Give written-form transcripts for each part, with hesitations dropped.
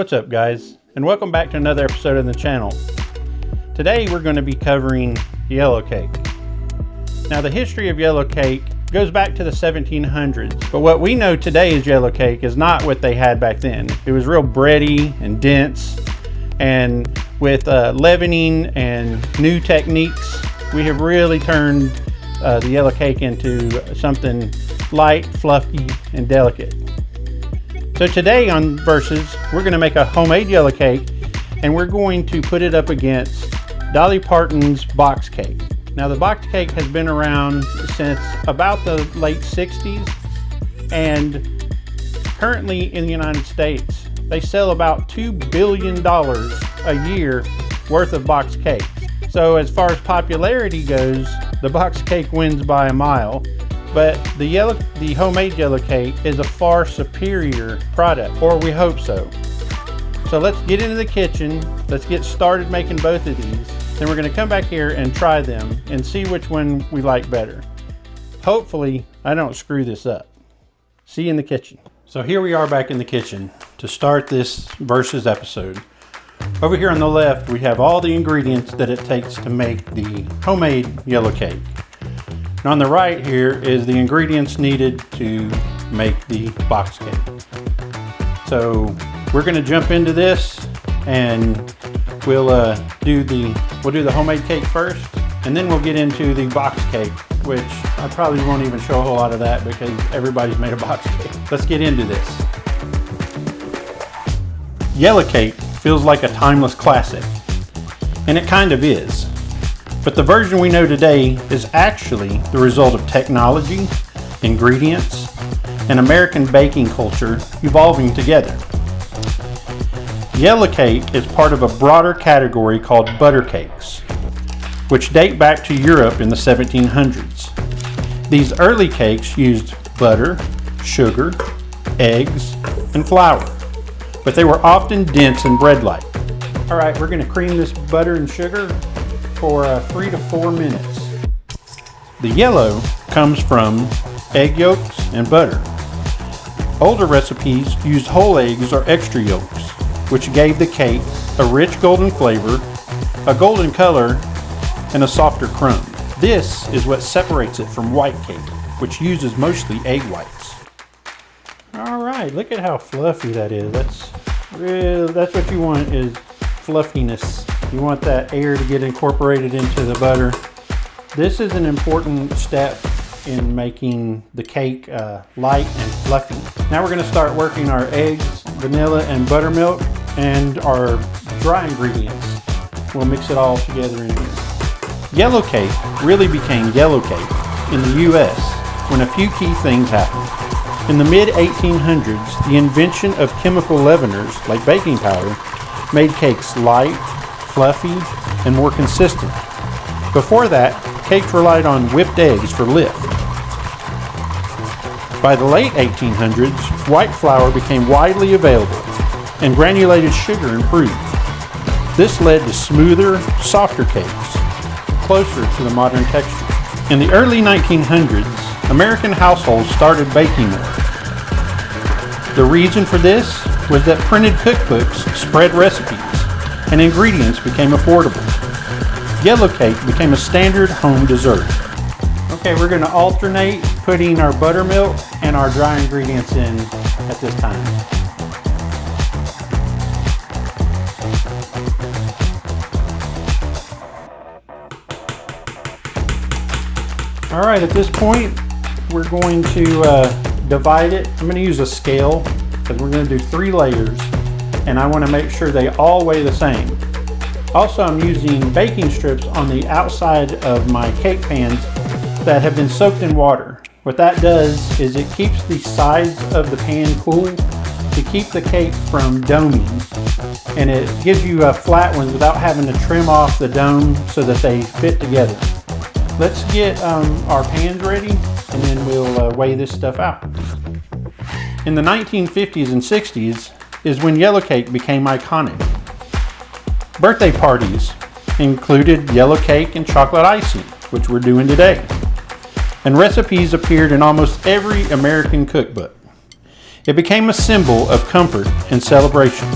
What's up, guys, and welcome back to another episode of the channel. Today we're going to be covering yellow cake. Now, the history of yellow cake goes back to the 1700s, but what we know today as yellow cake is not what they had back then. It was real bready and dense, and with leavening and new techniques, we have really turned the yellow cake into something light, fluffy, and delicate. So today on Versus, we're going to make a homemade yellow cake, and we're going to put it up against Dolly Parton's box cake. Now, the box cake has been around since about the late 60s, and currently in the United States, they sell about $2 billion a year worth of box cakes. So as far as popularity goes, the box cake wins by a mile. But the homemade yellow cake is a far superior product, or we hope so. So let's get into the kitchen. Let's get started making both of these. Then we're going to come back here and try them and see which one we like better. Hopefully, I don't screw this up. See you in the kitchen. So here we are back in the kitchen to start this Versus episode. Over here on the left, we have all the ingredients that it takes to make the homemade yellow cake. And on the right here is the ingredients needed to make the box cake. So we're going to jump into this, and we'll do the homemade cake first, and then we'll get into the box cake, which I probably won't even show a whole lot of that because everybody's made a box cake. Let's get into this. Yellow cake feels like a timeless classic, and it kind of is. But the version we know today is actually the result of technology, ingredients, and American baking culture evolving together. Yellow cake is part of a broader category called butter cakes, which date back to Europe in the 1700s. These early cakes used butter, sugar, eggs, and flour, but they were often dense and bread-like. All right, we're going to cream this butter and sugar for 3 to 4 minutes. The yellow comes from egg yolks and butter. Older recipes used whole eggs or extra yolks, which gave the cake a rich golden flavor, a golden color, and a softer crumb. This is what separates it from white cake, which uses mostly egg whites. All right, look at how fluffy that is. That's what you want, is fluffiness. You want that air to get incorporated into the butter. This is an important step in making the cake light and fluffy. Now we're going to start working our eggs, vanilla, and buttermilk, and our dry ingredients. We'll mix it all together in here. Yellow cake really became yellow cake in the US when a few key things happened. In the mid-1800s, the invention of chemical leaveners like baking powder made cakes light, fluffy, and more consistent. Before that, cakes relied on whipped eggs for lift. By the late 1800s, white flour became widely available, and granulated sugar improved. This led to smoother, softer cakes, closer to the modern texture. In the early 1900s, American households started baking more. The reason for this was that printed cookbooks spread recipes, and ingredients became affordable. Yellow cake became a standard home dessert. Okay, we're going to alternate putting our buttermilk and our dry ingredients in at this time. All right, at this point, we're going to divide it. I'm going to use a scale because we're going to do 3 layers, and I want to make sure they all weigh the same. Also, I'm using baking strips on the outside of my cake pans that have been soaked in water. What that does is it keeps the sides of the pan cool to keep the cake from doming, and it gives you flat ones without having to trim off the dome so that they fit together. Let's get our pans ready, and then we'll weigh this stuff out. In the 1950s and 60s is when yellow cake became iconic. Birthday parties included yellow cake and chocolate icing, which we're doing today. And recipes appeared in almost every American cookbook. It became a symbol of comfort and celebration.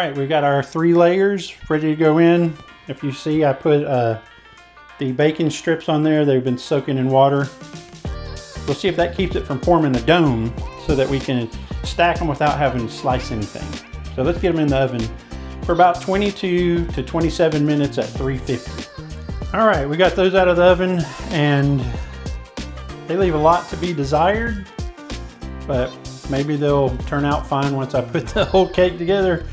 right, we got our 3 layers ready to go in. If you see, I put the bacon strips on there. They've been soaking in water. We'll see if that keeps it from forming a dome so that we can stack them without having to slice anything. So let's get them in the oven for about 22 to 27 minutes at 350. All right, we got those out of the oven and they leave a lot to be desired, but maybe they'll turn out fine once I put the whole cake together.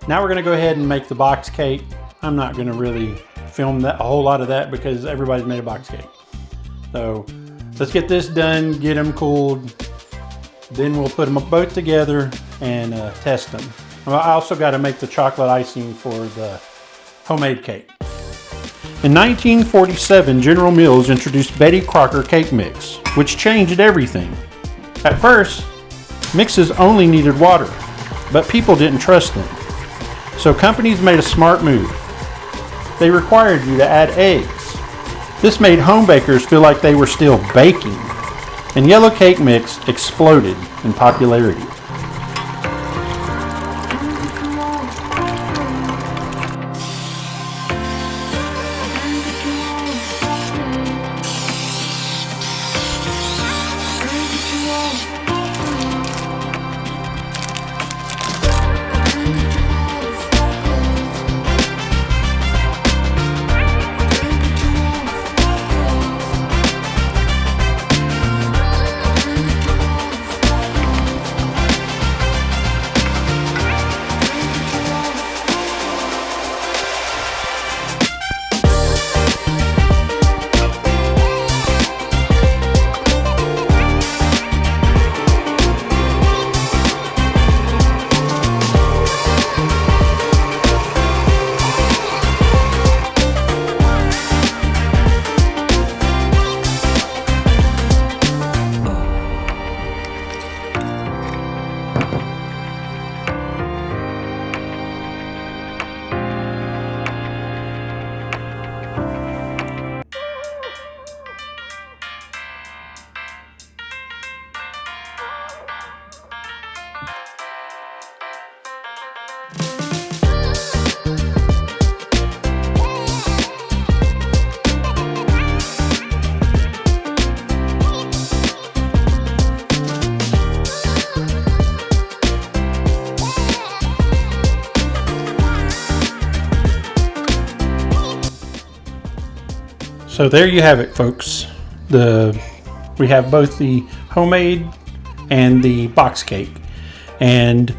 Now we're gonna go ahead and make the box cake. I'm not gonna really film a whole lot of that because everybody's made a box cake. So let's get this done, get them cooled, then we'll put them both together and test them. I also got to make the chocolate icing for the homemade cake. In 1947, General Mills introduced Betty Crocker cake mix, which changed everything. At first, mixes only needed water, but people didn't trust them. So companies made a smart move. They required you to add eggs. This made home bakers feel like they were still baking, and yellow cake mix exploded in popularity. So there you have it, folks. We have both the homemade and the box cake, and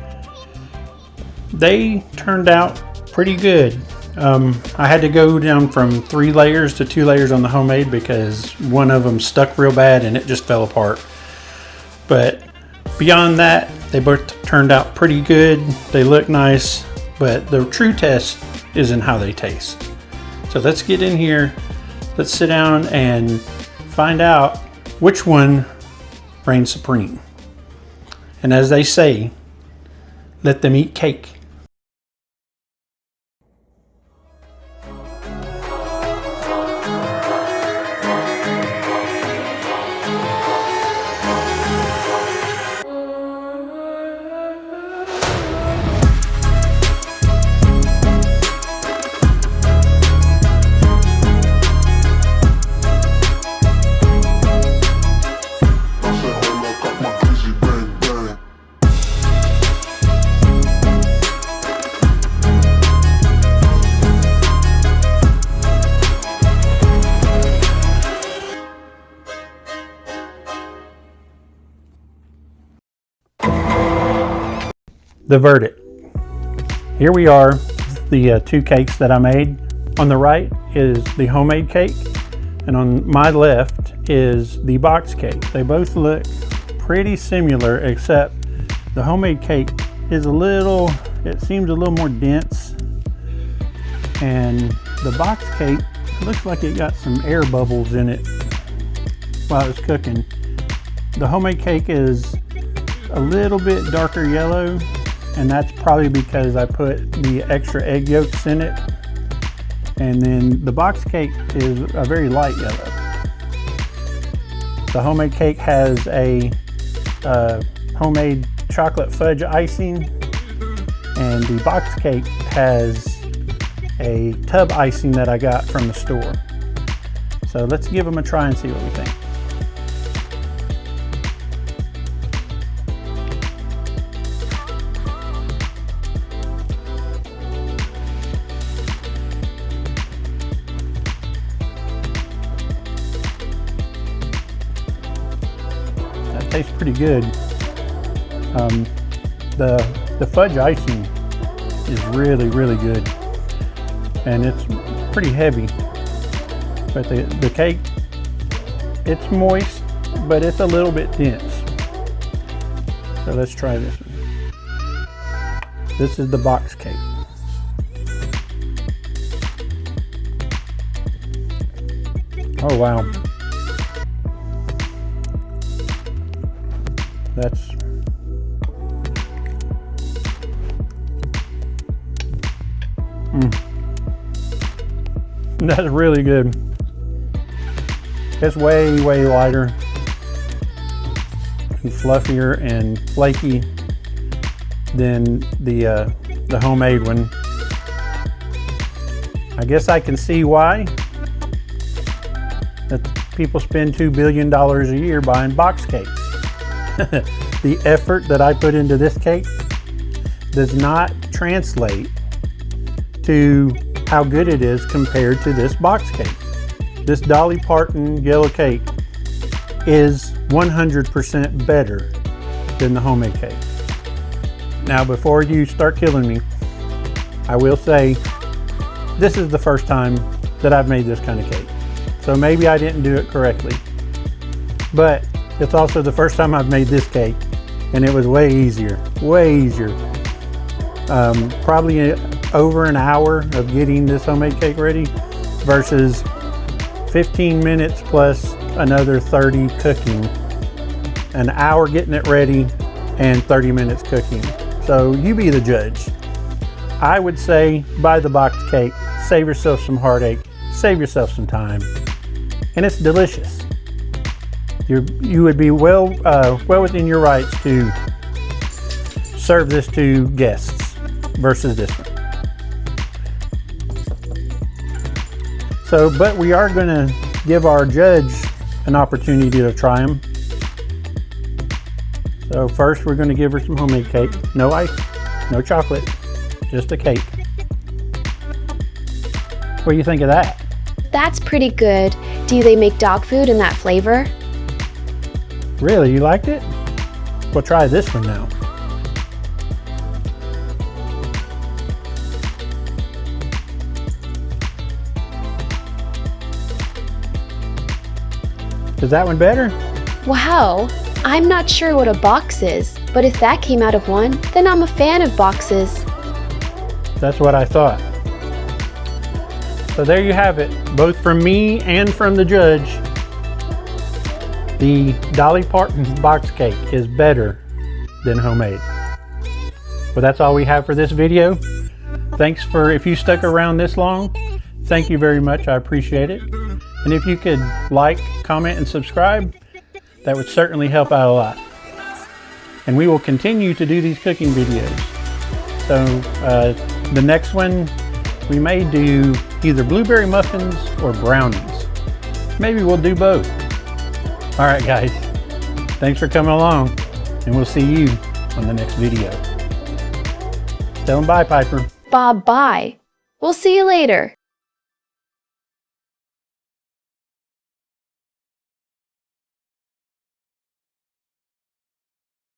they turned out pretty good. I had to go down from 3 layers to 2 layers on the homemade because one of them stuck real bad and it just fell apart. But beyond that, they both turned out pretty good. They look nice, but the true test is in how they taste. So let's get in here. Let's sit down and find out which one reigns supreme. And as they say, let them eat cake. The verdict. Here we are, the 2 cakes that I made. On the right is the homemade cake, and on my left is the box cake. They both look pretty similar, except the homemade cake is it seems a little more dense, and the box cake looks like it got some air bubbles in it while it was cooking. The homemade cake is a little bit darker yellow, and that's probably because I put the extra egg yolks in it. And then the box cake is a very light yellow. The homemade cake has a homemade chocolate fudge icing, And the box cake has a tub icing that I got from the store. So let's give them a try and see what we think. That tastes pretty good. The fudge icing is really, really good. And it's pretty heavy. But the cake, it's moist, but it's a little bit dense. So let's try this one. This is the box cake. Oh wow. That's that's really good. It's way, way lighter and fluffier and flaky than the homemade one. I guess I can see why that people spend $2 billion a year buying box cakes. The effort that I put into this cake does not translate to how good it is compared to this box cake. This Dolly Parton yellow cake is 100% better than the homemade cake. Now, before you start killing me, I will say this is the first time that I've made this kind of cake. So maybe I didn't do it correctly, but it's also the first time I've made this cake, and it was way easier, way easier. Probably over an hour of getting this homemade cake ready versus 15 minutes plus another 30 cooking, an hour getting it ready and 30 minutes cooking. So you be the judge. I would say buy the box cake, save yourself some heartache, save yourself some time, and it's delicious. You would be well within your rights to serve this to guests versus this one. So, but we are going to give our judge an opportunity to try them. So first we're going to give her some homemade cake. No ice, no chocolate, just a cake. What do you think of that? That's pretty good. Do they make dog food in that flavor? Really, you liked it? Well, try this one now. Is that one better? Wow, I'm not sure what a box is, but if that came out of one, then I'm a fan of boxes. That's what I thought. So there you have it, both from me and from the judge. The Dolly Parton box cake is better than homemade. Well, that's all we have for this video. Thanks for, if you stuck around this long, thank you very much, I appreciate it. And if you could like, comment, and subscribe, that would certainly help out a lot. And we will continue to do these cooking videos. So the next one, we may do either blueberry muffins or brownies. Maybe we'll do both. All right, guys, thanks for coming along, and we'll see you on the next video. Tell them bye, Piper. Bye-bye. We'll see you later.